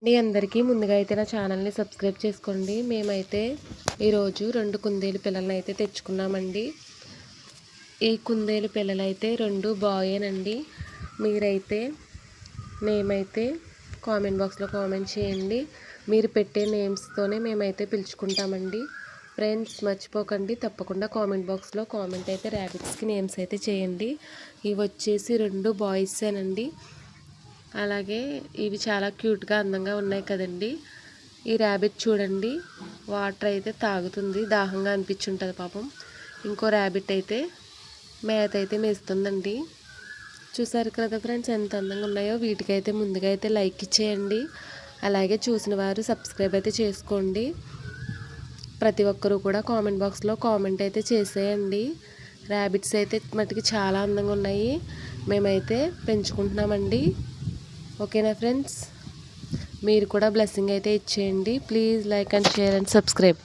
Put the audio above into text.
అందరికీ ముందుగా అయితే నా ఛానల్ని సబ్స్క్రైబ్ చేసుకోండి. మేమైతే ఈరోజు 2 కుందేలు పిల్లల్ని అయితే తెచ్చుకున్నామండి. ఈ కుందేలు పిల్లలు అయితే 2 బాయేనండి. మీరైతే నేమ్ అయితే కామెంట్ బాక్స్లో కామెంట్ చేయండి. మీరు పెట్టే నేమ్స్తోనే మేమైతే పిలుచుకుంటామండి. ఫ్రెండ్స్ మర్చిపోకండి, తప్పకుండా కామెంట్ బాక్స్లో కామెంట్ అయితే ర్యాబిట్స్కి నేమ్స్ అయితే చేయండి. ఇవి వచ్చేసి 2 బాయ్సేనండి. అలాగే ఇవి చాలా క్యూట్గా అందంగా ఉన్నాయి కదండి. ఈ ర్యాబిట్ చూడండి, వాటర్ అయితే తాగుతుంది, దాహంగా అనిపించుంటుంది పాపం. ఇంకో ర్యాబిట్ అయితే మేత అయితే మేస్తుందండి. చూసారు కదా ఫ్రెండ్స్ ఎంత అందంగా ఉన్నాయో. వీటికైతే ముందుగా అయితే లైక్ ఇచ్చేయండి. అలాగే చూసిన వారు సబ్స్క్రైబ్ అయితే చేసుకోండి. ప్రతి ఒక్కరూ కూడా కామెంట్ బాక్స్లో కామెంట్ అయితే చేసేయండి. ర్యాబిట్స్ అయితే మటుకి చాలా అందంగా ఉన్నాయి. మేమైతే పెంచుకుంటున్నామండి. ఓకేనా ఫ్రెండ్స్, మీరు కూడా బ్లెస్సింగ్ అయితే ఇచ్చేయండి. Please like and share and subscribe.